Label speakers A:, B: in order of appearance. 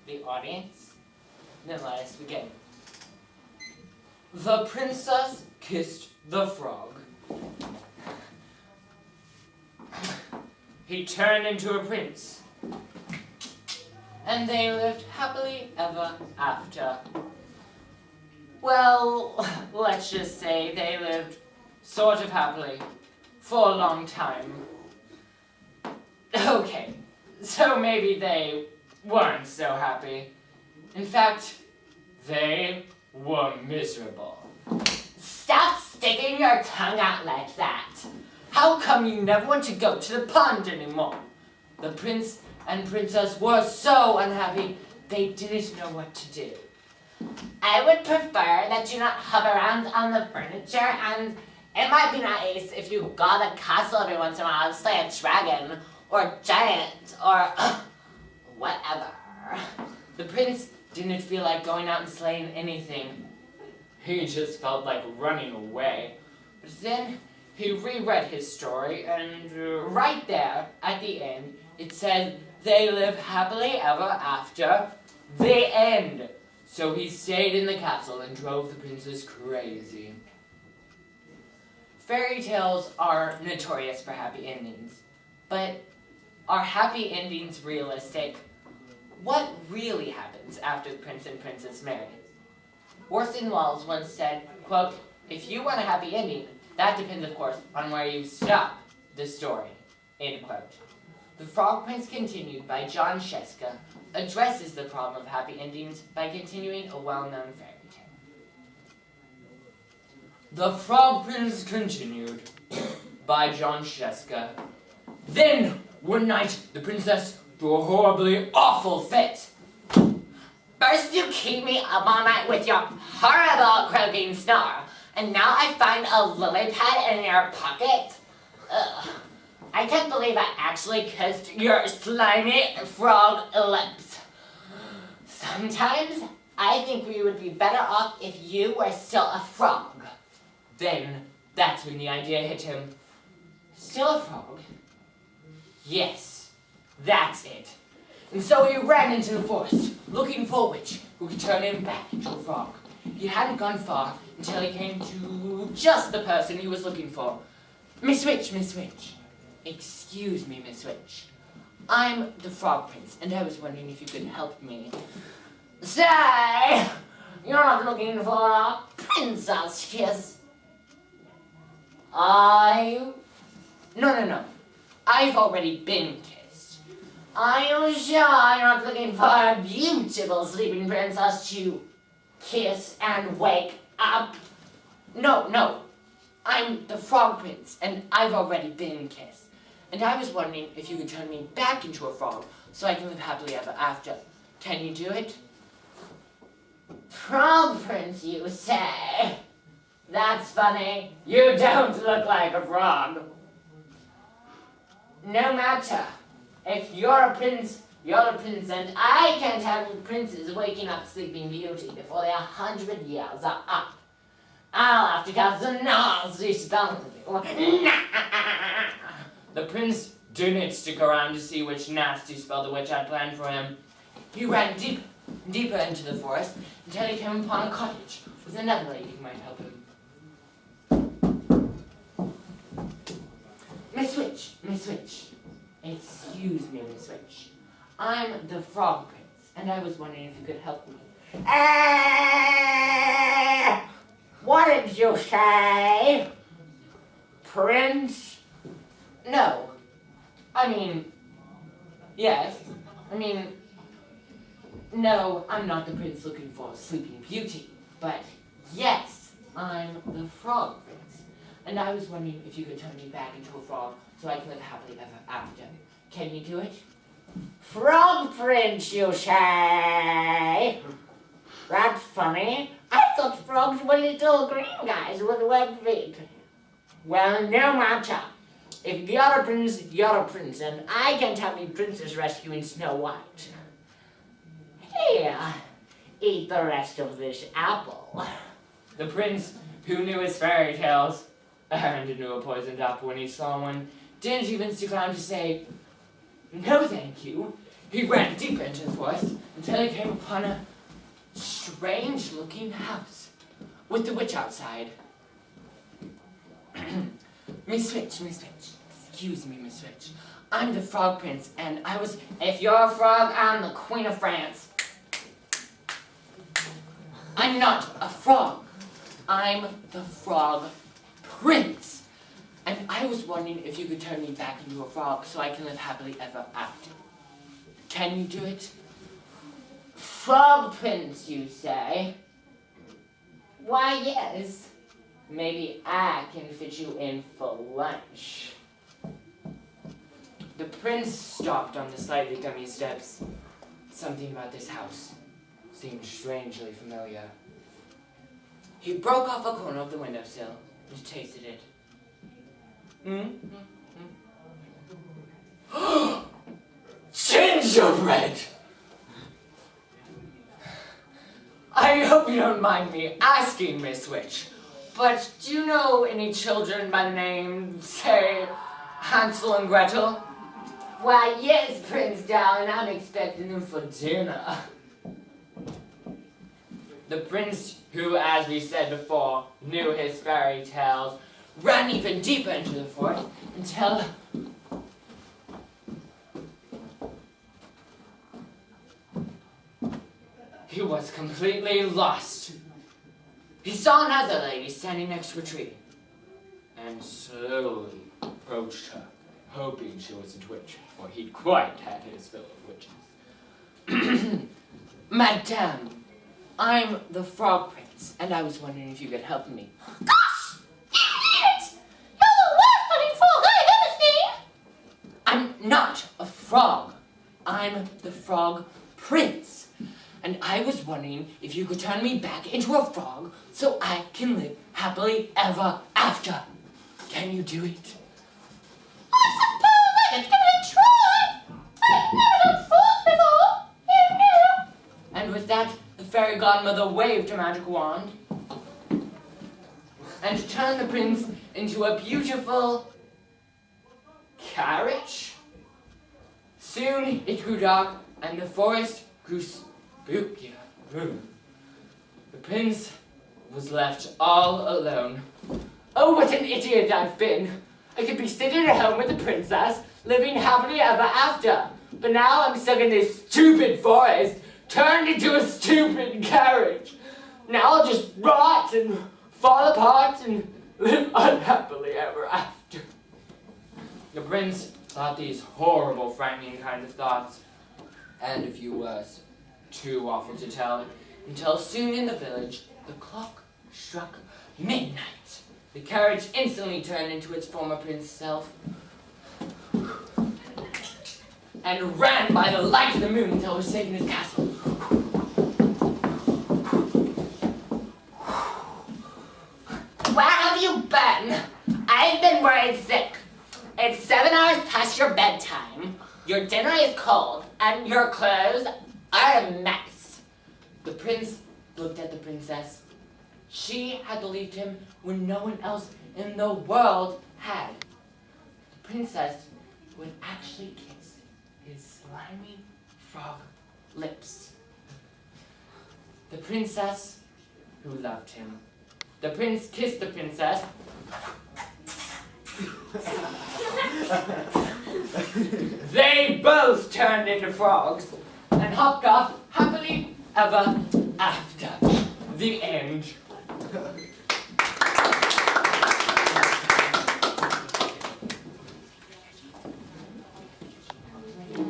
A: the audience, then let us begin. The princess kissed the frog. He turned into a prince. And they lived happily ever after. Well, let's just say they lived sort of happily for a long time. Okay, so maybe they weren't so happy. In fact, they were miserable. Stop sticking your tongue out like that. How come you never want to go to the pond anymore? The prince and princess were so unhappy, they didn't know what to do. I would prefer that you not hop around on the furniture, and it might be nice if you got a castle every once in a while, say a dragon, or giant, or whatever. The prince didn't feel like going out and slaying anything. He just felt like running away. But then he reread his story, and right there, at the end, it said, they live happily ever after, the end. So he stayed in the castle and drove the princess crazy. Fairy tales are notorious for happy endings, but are happy endings realistic? What really happens after the prince and princess marry? Orson Welles once said, quote, if you want a happy ending, that depends, of course, on where you stop the story, end quote. The Frog Prince Continued by Jon Scieszka addresses the problem of happy endings by continuing a well-known fairy tale. The Frog Prince Continued by Jon Scieszka. Then, one night, the princess threw a horribly awful fit. First you keep me up all night with your horrible croaking snore, and now I find a lily pad in your pocket? Ugh. I can't believe I actually kissed your slimy frog lips. Sometimes I think we would be better off if you were still a frog. Then, that's when the idea hit him. Still a frog? Yes, that's it. And so he ran into the forest, looking for a witch who could turn him back into a frog. He hadn't gone far until he came to just the person he was looking for. Miss Witch, Miss Witch. Excuse me, Miss Witch. I'm the Frog Prince, and I was wondering if you could help me. Say, you're not looking for a princess kiss, are you? No. I've already been kissed. Are you sure you're not looking for a beautiful sleeping princess to kiss and wake up? No. I'm the Frog Prince, and I've already been kissed. And I was wondering if you could turn me back into a frog so I can live happily ever after. Can you do it? Frog Prince, you say? That's funny. You don't look like a frog. No matter. If you're a prince, you're a prince, and I can't have princes waking up Sleeping Beauty before their 100 years are up. I'll have to cast a nasty spell on you. The prince didn't stick around to see which nasty spell the witch had planned for him. He ran deeper into the forest until he came upon a cottage with another lady who might help him. Miss Witch. Excuse me, Miss Witch. I'm the Frog Prince, and I was wondering if you could help me. What did you say? Prince? No. Yes. No, I'm not the prince looking for Sleeping Beauty. But, yes, I'm the Frog Prince. And I was wondering if you could turn me back into a frog so I can live happily ever after. Can you do it? Frog Prince, you say? That's funny. I thought frogs were little green guys with webbed feet. Well, no matter. If you're a prince, you're a prince, and I can't have any princess rescuing Snow White. Here, eat the rest of this apple. The prince, who knew his fairy tales, and knew a poisoned apple when he saw one, didn't even stick around to say, no thank you. He ran deep into the forest until he came upon a strange-looking house with the witch outside. Miss Witch, excuse me, Miss Witch. I'm the Frog Prince, and if you're a frog, I'm the Queen of France. I'm not a frog. I'm the Frog Prince. And I was wondering if you could turn me back into a frog so I can live happily ever after. Can you do it? Frog Prince, you say? Why, yes. Maybe I can fit you in for lunch. The prince stopped on the slightly gummy steps. Something about this house seemed strangely familiar. He broke off a corner of the windowsill and tasted it. Gingerbread! I hope you don't mind me asking, Miss Witch, but do you know any children by the name, say, Hansel and Gretel? Why, yes, Prince darling, I'm expecting them for dinner. The prince, who, as we said before, knew his fairy tales, ran even deeper into the forest until he was completely lost. He saw another lady standing next to a tree and slowly approached her, hoping she wasn't a witch, for he'd quite had his fill of witches. Madame, I'm the Frog Prince, and I was wondering if you could help me.
B: Gosh! Idiot! You're the worst looking frog I've ever seen!
A: I'm not a frog. I'm the Frog Prince. And I was wondering if you could turn me back into a frog so I can live happily ever after. Can you do it?
B: I suppose I could give it a try. I've never done frogs before. You know.
A: And with that, the fairy godmother waved her magic wand and turned the prince into a beautiful carriage. Soon it grew dark and the forest grew spookier. The prince was left all alone. Oh, what an idiot I've been! I could be sitting at home with the princess, living happily ever after. But now I'm stuck in this stupid forest, turned into a stupid carriage. Now I'll just rot and fall apart and live unhappily ever after. The prince thought these horrible, frightening kind of thoughts, and a few worse, too awful to tell, until soon in the village, the clock struck midnight. The carriage instantly turned into its former prince self and ran by the light of the moon until it was safe in his castle. Where have you been? I've been worried sick. It's 7 hours past your bedtime. Your dinner is cold, and your clothes are a mess. The prince looked at the princess. She had believed him when no one else in the world had. The princess would actually kiss his slimy frog lips. The princess who loved him. The prince kissed the princess. They both turned into frogs and hopped off happily ever after. The end.